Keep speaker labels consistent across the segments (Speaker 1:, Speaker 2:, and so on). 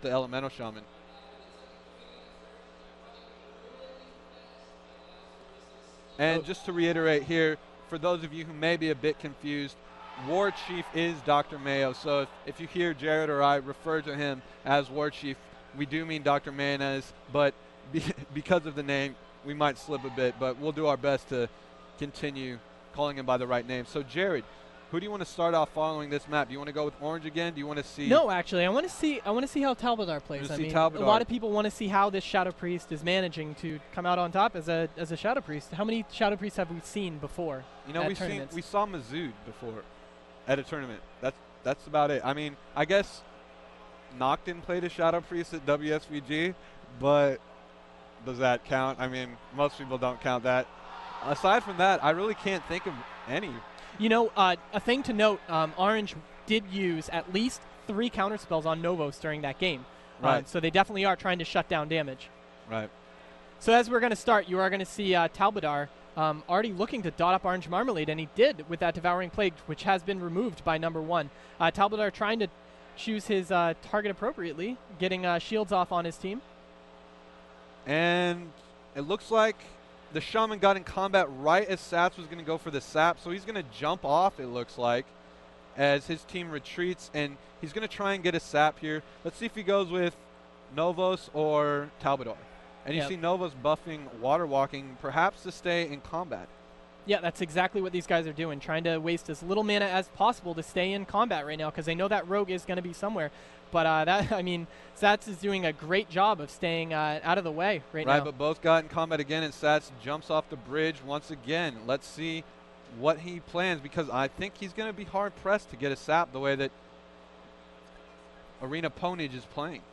Speaker 1: the Elemental Shaman. And just to reiterate here, for those of you who may be a bit confused, War Chief is Dr. Mayo. So if you hear Jared or I refer to him as War Chief, we do mean Dr. Mayonnaise, but because of the name, we might slip a bit, but we'll do our best to continue calling him by the right name. So Jared, who do you want to start off following this map? Do you want to go with Orange again? Do you want to see?
Speaker 2: No, actually, I want to see how Talbadar plays. I mean, a lot of people want to see how this Shadow Priest is managing to come out on top as a Shadow Priest. How many Shadow Priests have we seen before?
Speaker 1: You know, we saw Mazood before at a tournament. That's about it. I mean, I guess Noctin played a Shadow Priest at WSVG, but does that count? I mean, most people don't count that. Aside from that, I really can't think of any.
Speaker 2: You know, a thing to note, Orange did use at least 3 counter spells on Novos during that game.
Speaker 1: Right.
Speaker 2: So they definitely are trying to shut down damage.
Speaker 1: Right.
Speaker 2: So as we're going to start, you are going to see Talbadar already looking to dot up Orange Marmalade, and he did with that Devouring Plague, which has been removed by number 1. Talbadar trying to choose his target appropriately, getting shields off on his team.
Speaker 1: And it looks like the Shaman got in combat right as Sats was going to go for the sap, so he's going to jump off, it looks like, as his team retreats, and he's going to try and get a sap here. Let's see if he goes with Novos or Talbadar. And you see Novos buffing Water Walking, perhaps to stay in combat.
Speaker 2: Yeah, that's exactly what these guys are doing, trying to waste as little mana as possible to stay in combat right now, because they know that Rogue is going to be somewhere. But I mean, Sats is doing a great job of staying out of the way right now.
Speaker 1: Right, but both got in combat again, and Sats jumps off the bridge once again. Let's see what he plans, because I think he's going to be hard-pressed to get a sap the way that ArenaPwnage is playing.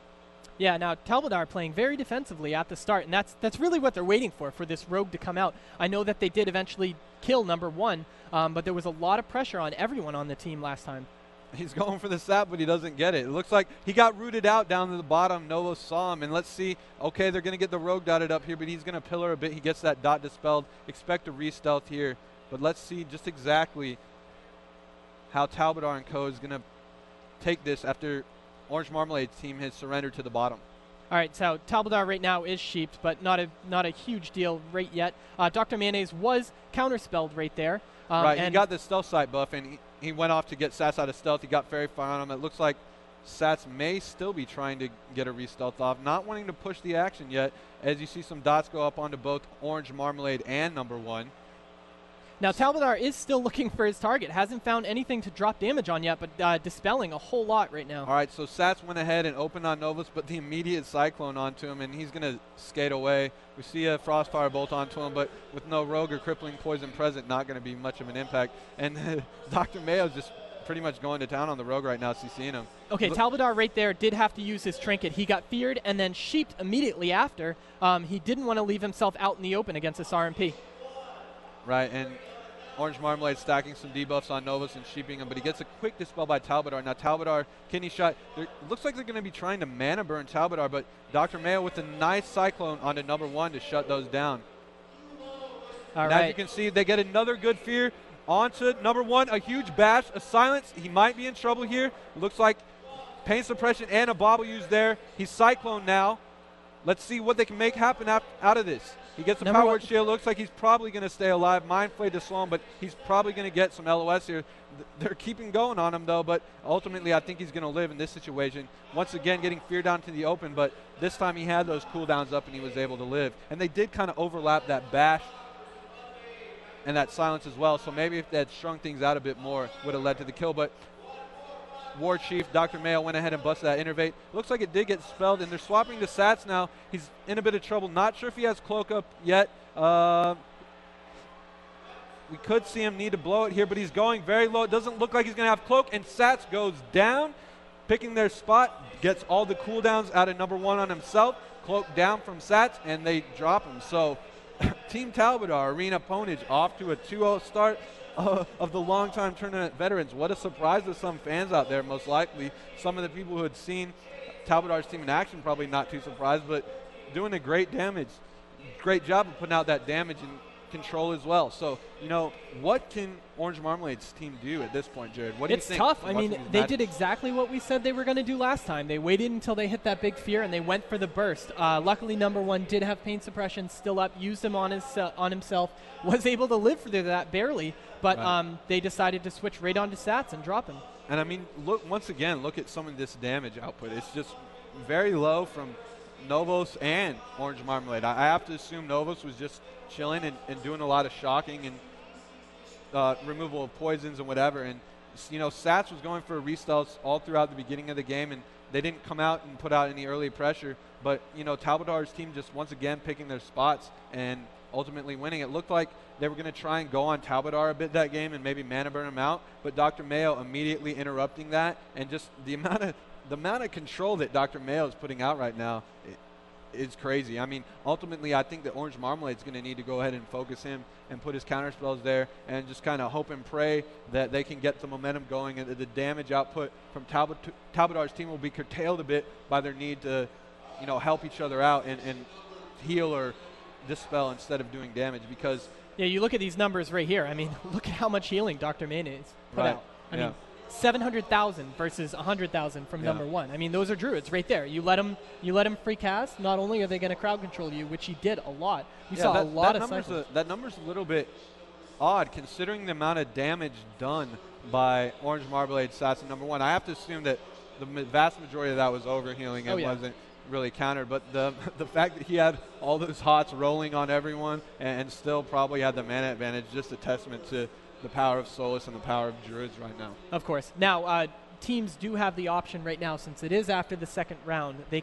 Speaker 2: Yeah, now Talbadar playing very defensively at the start, and that's really what they're waiting for this Rogue to come out. I know that they did eventually kill number 1, but there was a lot of pressure on everyone on the team last time.
Speaker 1: He's going for the sap, but he doesn't get it. It looks like he got rooted out down to the bottom. Nova saw him, and let's see. Okay, they're going to get the Rogue dotted up here, but he's going to pillar a bit. He gets that dot dispelled. Expect a re-stealth here, but let's see just exactly how Talbadar and co. is going to take this after Orange Marmalade's team has surrendered to the bottom.
Speaker 2: All right, so Talbadar right now is sheeped, but not a huge deal right yet. Dr. Mayonnaise was counterspelled right there.
Speaker 1: Right, he got the stealth sight buff, and he went off to get Sats out of stealth. He got Fairy Fire on him. It looks like Sats may still be trying to get a re-stealth off, not wanting to push the action yet, as you see some dots go up onto both Orange Marmalade and number 1.
Speaker 2: Now, Talbadar is still looking for his target. Hasn't found anything to drop damage on yet, but dispelling a whole lot right now.
Speaker 1: All right, so Sats went ahead and opened on Novus, but the immediate Cyclone onto him, and he's going to skate away. We see a Frostfire Bolt onto him, but with no Rogue or Crippling Poison present, not going to be much of an impact. And Dr. Mayo's just pretty much going to town on the Rogue right now, CCing him.
Speaker 2: Okay, Talbadar right there did have to use his Trinket. He got feared and then sheeped immediately after. He didn't want to leave himself out in the open against this RMP.
Speaker 1: Right, and Orange Marmalade stacking some debuffs on Novus and sheeping him, but he gets a quick dispel by Talbadar. Now Talbadar, kidney shot. Looks like they're going to be trying to mana burn Talbadar, but Dr. Mayo with a nice Cyclone onto number 1 to shut those down.
Speaker 2: All
Speaker 1: now
Speaker 2: right.
Speaker 1: As you can see, they get another good fear onto number 1. A huge bash, a silence. He might be in trouble here. Looks like pain suppression and a bobble used there. He's Cyclone now. Let's see what they can make happen out of this. He gets a
Speaker 2: Number
Speaker 1: powered shield. Looks like he's probably going to stay alive. Mind Flay to slow him, but he's probably going to get some LOS here. They're keeping going on him, though, but ultimately I think he's going to live in this situation. Once again, getting feared down to the open, but this time he had those cooldowns up and he was able to live. And they did kind of overlap that bash and that silence as well, so maybe if they had shrunk things out a bit more, would have led to the kill. But War Chief, Dr. Mayo went ahead and busted that Innervate. Looks like it did get spelled, and they're swapping to Sats now. He's in a bit of trouble. Not sure if he has Cloak up yet. We could see him need to blow it here, but he's going very low. It doesn't look like he's going to have Cloak, and Sats goes down, picking their spot, gets all the cooldowns out of number 1 on himself. Cloak down from Sats, and they drop him. So Team Talbadar, ArenaPwnage, off to a 2-0 start. Of the longtime tournament veterans. What a surprise to some fans out there, most likely. Some of the people who had seen Talbadar's team in action probably not too surprised, but doing a great job of putting out that damage and control as well. So, you know, what can Orange Marmalade's team do at this point, Jared? What do you think?
Speaker 2: It's tough. I mean, they did exactly what we said they were going to do last time. They waited until they hit that big fear, and they went for the burst. Luckily, number one did have pain suppression still up, used him on himself, was able to live through that barely, but they decided to switch right onto Sats and drop him.
Speaker 1: And I mean, once again, look at some of this damage output. It's just very low from Novos and Orange Marmalade. I have to assume Novos was just chilling and doing a lot of shocking and removal of poisons and whatever. And, you know, Sats was going for restalls all throughout the beginning of the game, and they didn't come out and put out any early pressure. But, you know, Talbadar's team just once again picking their spots and ultimately winning. It looked like they were going to try and go on Talbadar a bit that game and maybe mana burn him out, but Dr. Mayo immediately interrupting that, and just the amount of control that Dr. Mayo is putting out right now is crazy. I mean, ultimately, I think that Orange Marmalade is going to need to go ahead and focus him and put his counter spells there and just kind of hope and pray that they can get the momentum going and that the damage output from Talbadar's team will be curtailed a bit by their need to, you know, help each other out and heal or dispel instead of doing damage. Because
Speaker 2: yeah, you look at these numbers right here. I mean, look at how much healing Dr. Mayonnaise put out. I mean, 700,000 versus 100,000 from number one. I mean, those are druids right there. You let him free cast. Not only are they going to crowd control you, which he did a lot. We saw a lot of cycles.
Speaker 1: That number's a little bit odd considering the amount of damage done by Orange Marmalade Sats number one. I have to assume that the vast majority of that was overhealing and wasn't really countered. But the fact that he had all those hots rolling on everyone and still probably had the mana advantage, just a testament to the power of Solus and the power of Druids right now.
Speaker 2: Of course. Now, teams do have the option right now, since it is after the second round. They